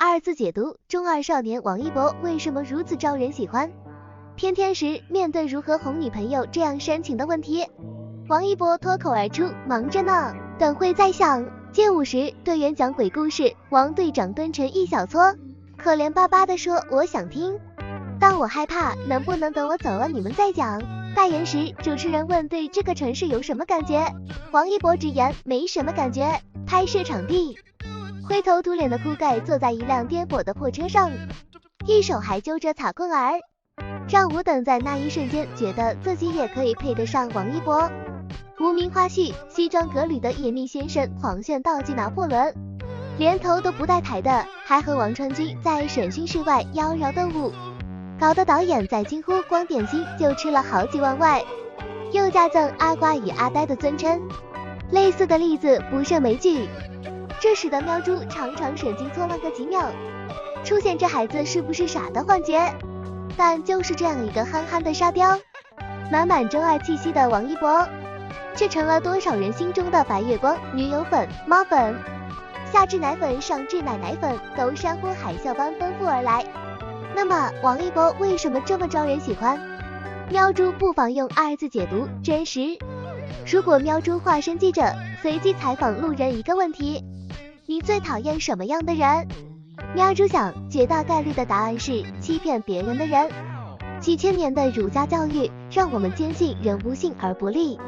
二次解读：中二少年王一博为什么如此招人喜欢？天天时面对如何哄女朋友这样煽情的问题，王一博脱口而出：忙着呢，等会再想。街舞时，队员讲鬼故事，王队长蹲成一小撮，可怜巴巴地说：我想听，但我害怕，能不能等我走了你们再讲？代言时，主持人问对这个城市有什么感觉，王一博直言没什么感觉。拍摄场地，灰头土脸的酷盖坐在一辆颠簸的破车上，一手还揪着草棍儿，让吾等在那一瞬间觉得自己也可以配得上王一博。无名花絮：西装革履的野蜜先生狂炫道具拿破仑，连头都不带抬的，还和王传君在审讯室外妖娆斗舞，搞得导演在惊呼光点心就吃了好几万外，又加赠阿瓜与阿呆的尊称。类似的例子不胜枚举，这使得喵猪常常神经错乱个几秒，出现这孩子是不是傻的幻觉。但就是这样一个憨憨的沙雕，满满中二气息的王一博，却成了多少人心中的白月光。女友粉、猫粉、下至奶粉上至奶奶粉，都山呼海啸般奔赴而来。那么王一博为什么这么招人喜欢？喵猪不妨用二字解读：真实。如果喵猪化身记者，随机采访路人一个问题：你最讨厌什么样的人？喵猪想，绝大概率的答案是欺骗别人的人。几千年的儒家教育让我们坚信人无信而不立，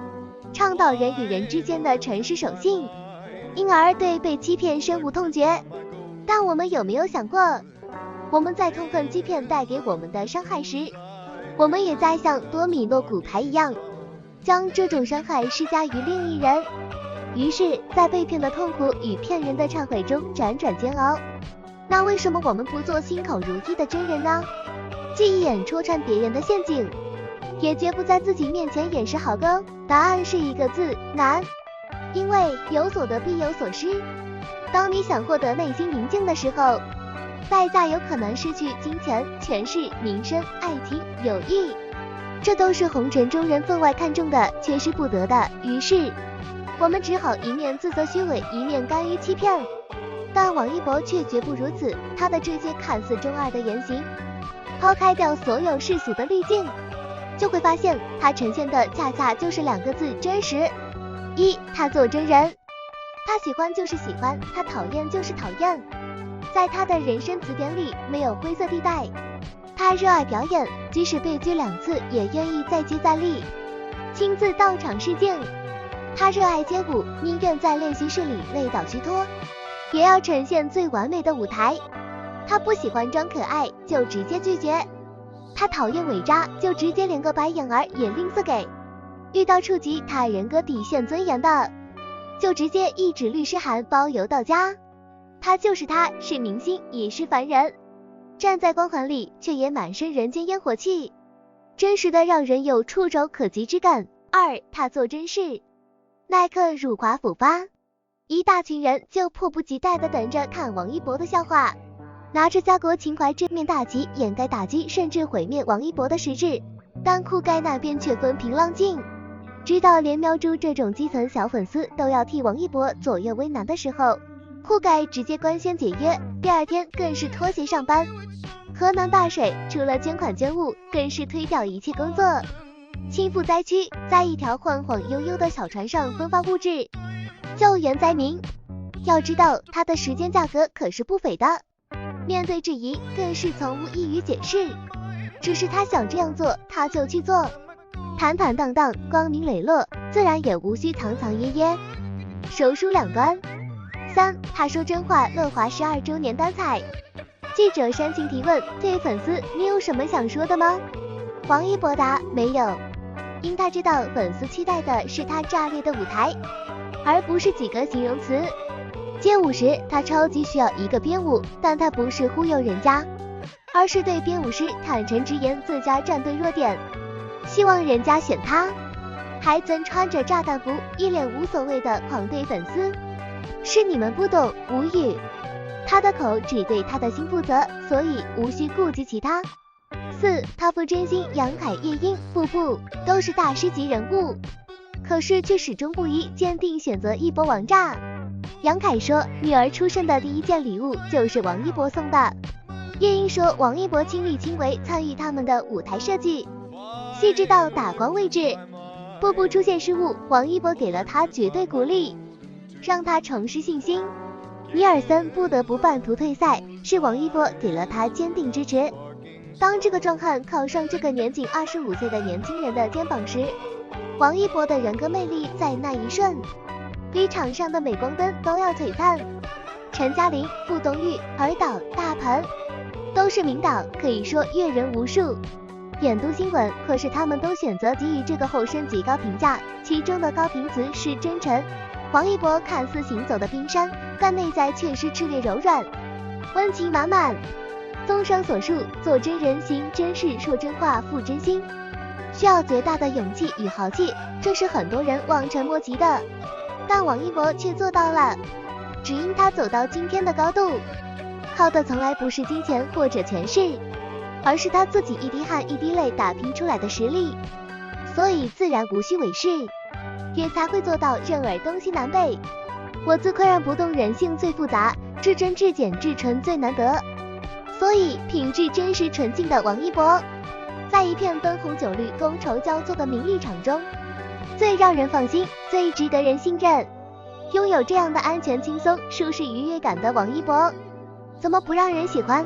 倡导人与人之间的诚实守信，因而对被欺骗深恶痛绝。但我们有没有想过，我们在痛恨欺骗带给我们的伤害时，我们也在像多米诺骨牌一样，将这种伤害施加于另一人，于是在被骗的痛苦与骗人的忏悔中辗转煎熬。那为什么我们不做心口如一的真人呢？既一眼戳穿别人的陷阱，也绝不在自己面前掩饰好勾。答案是一个字：难。因为有所得必有所失，当你想获得内心宁静的时候，代价有可能失去金钱、权势、名声、爱情、友谊，这都是红尘中人分外看重的，却是不得的。于是我们只好一面自责虚伪，一面甘于欺骗。但王一博却绝不如此，他的这些看似中二的言行，抛开掉所有世俗的滤镜，就会发现他呈现的恰恰就是两个字：真实。一，他做真人，他喜欢就是喜欢，他讨厌就是讨厌，在他的人生词典里没有灰色地带。他热爱表演，即使被拘2次也愿意再接再厉，亲自到场试镜。他热爱街舞，宁愿在练习室里累倒虚脱，也要呈现最完美的舞台。他不喜欢装可爱，就直接拒绝。他讨厌伪渣，就直接连个白眼儿也吝啬给。遇到触及他人格底线尊严的，就直接一纸律师函包邮到家。他就是他，是明星也是凡人，站在光环里却也满身人间烟火气，真实的让人有触手可及之感。二，他做真事，耐克辱华腐发，一大群人就迫不及待地等着看王一博的笑话，拿着家国情怀正面大旗掩盖打击甚至毁灭王一博的实质。但酷盖那边却风平浪静，直到连喵猪这种基层小粉丝都要替王一博左右为难的时候，酷盖直接官宣解约，第二天更是脱鞋上班。河南大水，除了捐款捐物，更是推掉一切工作，亲赴灾区，在一条晃晃悠悠的小船上分发物质，救援灾民。要知道他的时间价格可是不菲的，面对质疑更是从无一语解释，只是他想这样做他就去做，坦坦荡荡，光明磊落，自然也无需藏藏掖掖，手书两端。三，他说真话，乐华12周年单彩。记者煽情提问，对粉丝你有什么想说的吗？王一博答，没有，因他知道粉丝期待的是他炸裂的舞台，而不是几个形容词。街舞时他超级需要一个编舞，但他不是忽悠人家，而是对编舞师坦诚直言自家战队弱点，希望人家选他，还曾穿着炸弹服一脸无所谓的狂对粉丝，是你们不懂，无语。他的口只对他的心负责，所以无需顾及其他。四，他不真心，杨凯、夜莺、步步都是大师级人物，可是却始终不移，坚定选择一波王炸。杨凯说，女儿出生的第一件礼物就是王一博送的。叶英说，王一博亲力亲为参与他们的舞台设计，细致到打光位置，步步出现失误，王一博给了他绝对鼓励，让他重拾信心。尼尔森不得不半途退赛，是王一博给了他坚定支持。当这个壮汉靠上这个年仅25岁的年轻人的肩膀时，王一博的人格魅力在那一瞬，比场上的镁光灯都要璀璨。陈嘉玲、傅东玉、尔导、大鹏都是名导，可以说阅人无数。点读新闻，可是他们都选择给予这个后生极高评价，其中的高频词是真诚。王一博看似行走的冰山，但内在却是炽烈柔软，温情满满。综上所述，做真人行真事，说真话付真心，需要绝大的勇气与豪气，这是很多人望尘莫及的，但王一博却做到了。只因他走到今天的高度，靠的从来不是金钱或者权势，而是他自己一滴汗一滴泪打拼出来的实力，所以自然无需伪饰，也才会做到任尔东西南北。我自岿然不动，人性最复杂，至真至简至纯最难得。所以品质真实纯净的王一博，在一片灯红酒绿觥筹交错的名利场中，最让人放心，最值得人信任。拥有这样的安全轻松舒适愉悦感的王一博，怎么不让人喜欢？